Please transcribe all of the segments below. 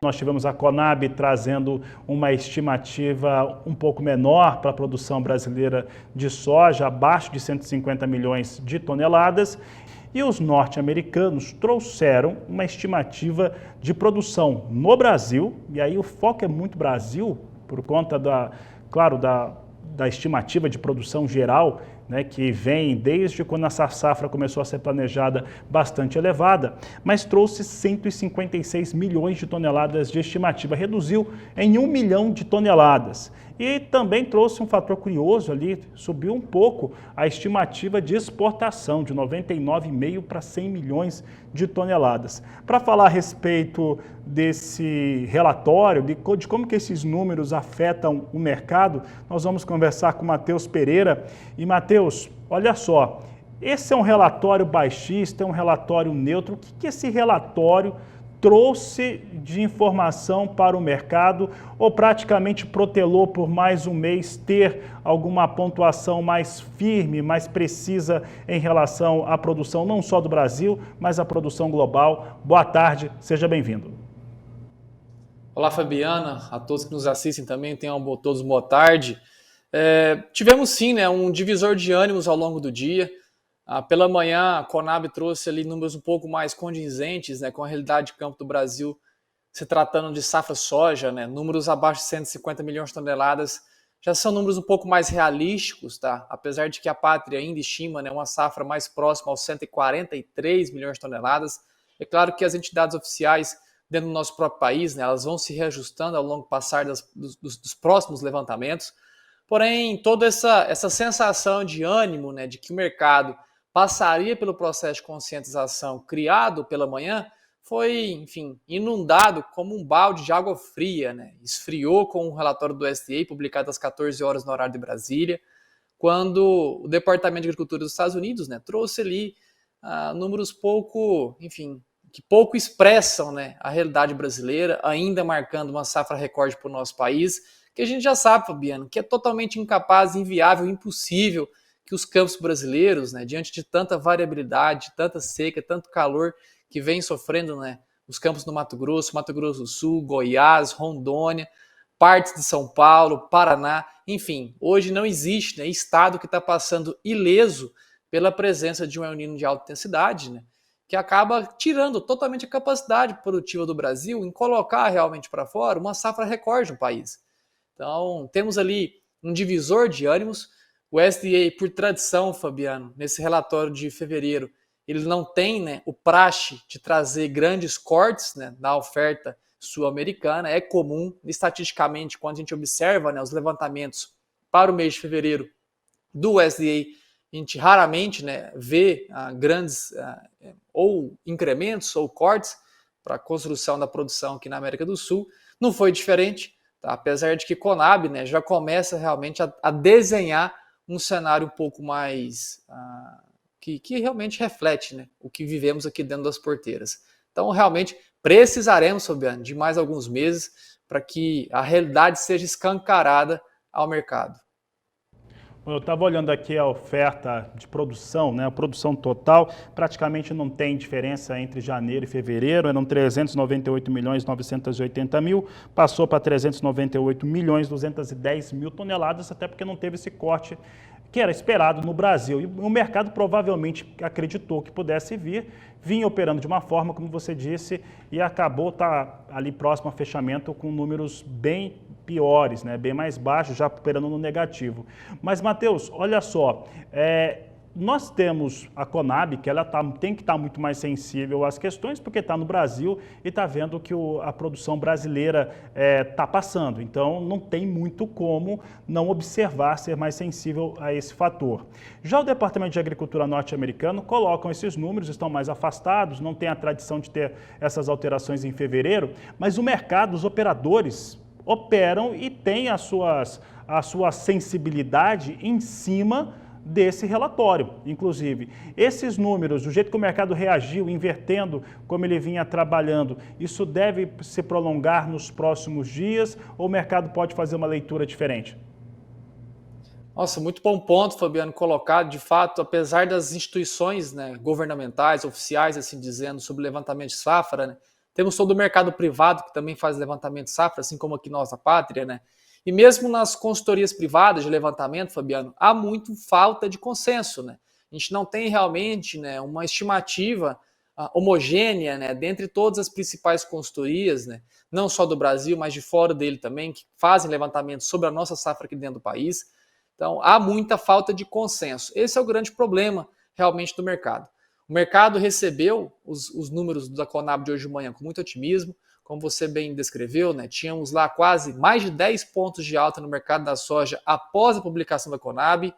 Nós tivemos a Conab trazendo uma estimativa um pouco menor para a produção brasileira de soja, abaixo de 150 milhões de toneladas. E os norte-americanos trouxeram uma estimativa de produção no Brasil, e aí o foco é muito Brasil, por conta da estimativa de produção geral, né, que vem desde quando essa safra começou a ser planejada bastante elevada, mas trouxe 156 milhões de toneladas de estimativa, reduziu em 1 milhão de toneladas. E também trouxe um fator curioso ali, subiu um pouco a estimativa de exportação, de 99,5 para 100 milhões de toneladas. Para falar a respeito desse relatório, de como que esses números afetam o mercado, nós vamos conversar com o Matheus Pereira. E Matheus, olha só, esse é um relatório baixista, é um relatório neutro. O que esse relatório trouxe de informação para o mercado ou praticamente protelou por mais um mês ter alguma pontuação mais firme, mais precisa em relação à produção não só do Brasil, mas à produção global? Boa tarde, seja bem-vindo. Olá, Fabiana, a todos que nos assistem também, tenham todos boa tarde. Tivemos sim, né, um divisor de ânimos ao longo do dia. Pela manhã, a Conab trouxe ali números um pouco mais condizentes, né, com a realidade de campo do Brasil, se tratando de safra soja, né, números abaixo de 150 milhões de toneladas, já são números um pouco mais realísticos, tá? Apesar de que a Pátria ainda estima, né, uma safra mais próxima aos 143 milhões de toneladas. É claro que as entidades oficiais dentro do nosso próprio país, né, elas vão se reajustando ao longo do passar dos próximos levantamentos. Porém, toda essa sensação de ânimo, né, de que o mercado passaria pelo processo de conscientização criado pela manhã, foi, enfim, inundado como um balde de água fria, né? Esfriou com o relatório do USDA, publicado às 14 horas no horário de Brasília, quando o Departamento de Agricultura dos Estados Unidos, né, trouxe ali números que pouco expressam, né, a realidade brasileira, ainda marcando uma safra recorde para o nosso país, que a gente já sabe, Fabiano, que é totalmente incapaz, inviável, impossível que os campos brasileiros, né, diante de tanta variabilidade, tanta seca, tanto calor que vem sofrendo, né, os campos do Mato Grosso do Sul, Goiás, Rondônia, partes de São Paulo, Paraná, enfim, hoje não existe, né, estado que está passando ileso pela presença de um El Niño de alta intensidade, né, que acaba tirando totalmente a capacidade produtiva do Brasil em colocar realmente para fora uma safra recorde no país. Então, temos ali um divisor de ânimos. O SDA, por tradição, Fabiano, nesse relatório de fevereiro, ele não tem, né, o praxe de trazer grandes cortes, né, na oferta sul-americana. É comum, estatisticamente, quando a gente observa, né, os levantamentos para o mês de fevereiro do SDA, a gente raramente, né, vê grandes ou incrementos ou cortes para a construção da produção aqui na América do Sul. Não foi diferente. Tá? Apesar de que Conab, né, já começa realmente a desenhar um cenário um pouco mais que realmente reflete, né, o que vivemos aqui dentro das porteiras. Então, realmente, precisaremos, Fabiano, de mais alguns meses para que a realidade seja escancarada ao mercado. Eu estava olhando aqui a oferta de produção, né? A produção total praticamente não tem diferença entre janeiro e fevereiro, eram 398 milhões 980 mil, passou para 398 milhões 210 mil toneladas, até porque não teve esse corte que era esperado no Brasil. E o mercado provavelmente acreditou que pudesse vir, vinha operando de uma forma, como você disse, e acabou ali próximo ao fechamento com números bem piores, né? Bem mais baixos, já operando no negativo. Mas, Matheus, olha só, nós temos a Conab, que ela tem que estar muito mais sensível às questões, porque está no Brasil e está vendo que a produção brasileira está passando. Então, não tem muito como não observar, ser mais sensível a esse fator. Já o Departamento de Agricultura norte-americano colocam esses números, estão mais afastados, não tem a tradição de ter essas alterações em fevereiro, mas o mercado, os operadores operam e têm a sua sensibilidade em cima desse relatório. Inclusive, esses números, do jeito que o mercado reagiu, invertendo como ele vinha trabalhando, isso deve se prolongar nos próximos dias ou o mercado pode fazer uma leitura diferente? Nossa, muito bom ponto, Fabiano, colocado. De fato, apesar das instituições, né, governamentais, oficiais, assim dizendo, sobre levantamento de safra, né, temos todo o mercado privado que também faz levantamento de safra, assim como aqui Nossa Pátria, né? E mesmo nas consultorias privadas de levantamento, Fabiano, há muito falta de consenso, né? A gente não tem realmente, né, uma estimativa homogênea, né, dentre todas as principais consultorias, né, não só do Brasil, mas de fora dele também, que fazem levantamento sobre a nossa safra aqui dentro do país. Então, há muita falta de consenso. Esse é o grande problema realmente do mercado. O mercado recebeu os números da Conab de hoje de manhã com muito otimismo, como você bem descreveu, né? Tínhamos lá quase mais de 10 pontos de alta no mercado da soja após a publicação da Conab.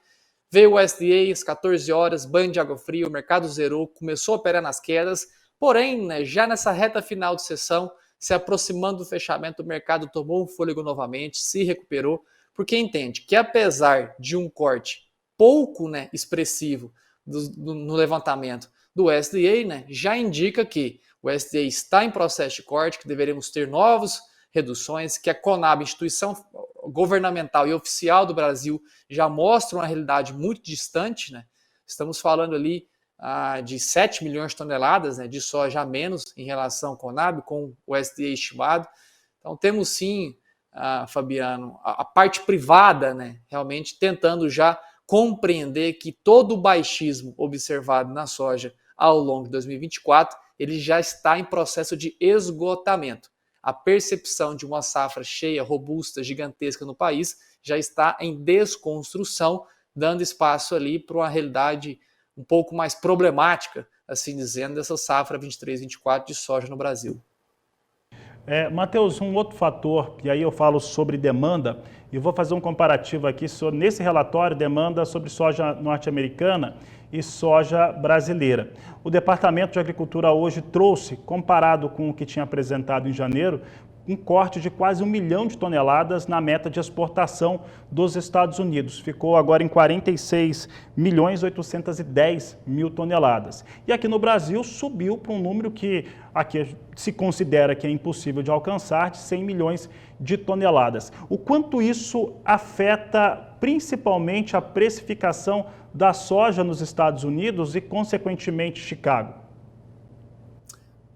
Veio o SDA às 14 horas, banho de água fria, o mercado zerou, começou a operar nas quedas, porém, né, já nessa reta final de sessão, se aproximando do fechamento, o mercado tomou um fôlego novamente, se recuperou, porque entende que apesar de um corte pouco, né, expressivo no levantamento do SDA, né, já indica que o SDA está em processo de corte, que deveremos ter novas reduções, que a Conab, instituição governamental e oficial do Brasil, já mostra uma realidade muito distante, né? Estamos falando ali de 7 milhões de toneladas, né, de soja a menos em relação ao Conab, com o SDA estimado. Então temos sim, Fabiano, a parte privada, né, realmente tentando já compreender que todo o baixismo observado na soja ao longo de 2024, ele já está em processo de esgotamento. A percepção de uma safra cheia, robusta, gigantesca no país já está em desconstrução, dando espaço ali para uma realidade um pouco mais problemática, assim dizendo, dessa safra 23-24 de soja no Brasil. Matheus, um outro fator, e aí eu falo sobre demanda, e vou fazer um comparativo aqui nesse relatório, demanda sobre soja norte-americana e soja brasileira. O Departamento de Agricultura hoje trouxe, comparado com o que tinha apresentado em janeiro, um corte de quase 1 milhão de toneladas na meta de exportação dos Estados Unidos. Ficou agora em 46.810.000 toneladas. E aqui no Brasil subiu para um número que aqui se considera que é impossível de alcançar, de 100 milhões de toneladas. O quanto isso afeta principalmente a precificação da soja nos Estados Unidos e, consequentemente, Chicago?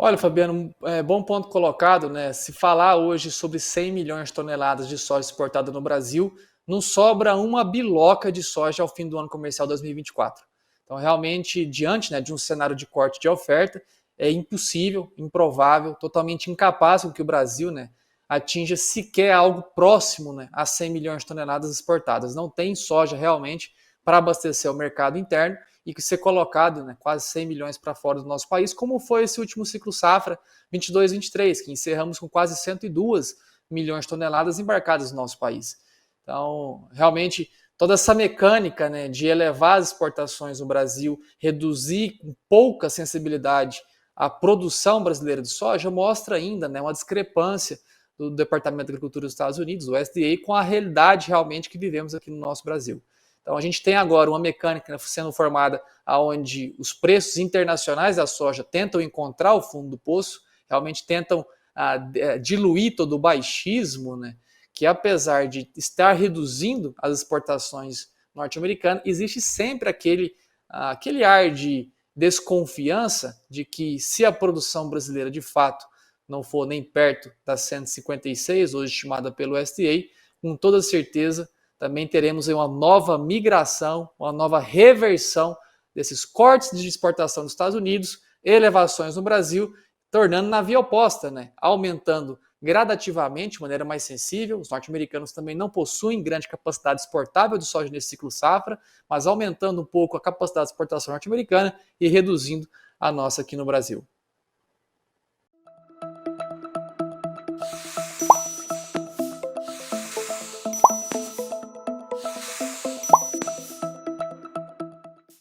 Olha, Fabiano, bom ponto colocado, né? Se falar hoje sobre 100 milhões de toneladas de soja exportada no Brasil, não sobra uma biloca de soja ao fim do ano comercial 2024. Então, realmente, diante, né, de um cenário de corte de oferta, é impossível, improvável, totalmente incapaz com que o Brasil, né, atinja sequer algo próximo, né, a 100 milhões de toneladas exportadas. Não tem soja realmente para abastecer o mercado interno e que ser colocado, né, quase 100 milhões para fora do nosso país, como foi esse último ciclo safra 22-23, que encerramos com quase 102 milhões de toneladas embarcadas no nosso país. Então, realmente, toda essa mecânica, né, de elevar as exportações no Brasil, reduzir com pouca sensibilidade a produção brasileira de soja, mostra ainda, né, uma discrepância do Departamento de Agricultura dos Estados Unidos, o USDA, com a realidade realmente que vivemos aqui no nosso Brasil. Então a gente tem agora uma mecânica sendo formada onde os preços internacionais da soja tentam encontrar o fundo do poço, realmente tentam diluir todo o baixismo, né, que apesar de estar reduzindo as exportações norte-americanas, existe sempre aquele ar de desconfiança de que se a produção brasileira de fato não for nem perto das 156, hoje estimada pelo USDA, com toda certeza também teremos uma nova migração, uma nova reversão desses cortes de exportação dos Estados Unidos, elevações no Brasil, tornando na via oposta, né? Aumentando gradativamente, de maneira mais sensível. Os norte-americanos também não possuem grande capacidade exportável de soja nesse ciclo safra, mas aumentando um pouco a capacidade de exportação norte-americana e reduzindo a nossa aqui no Brasil.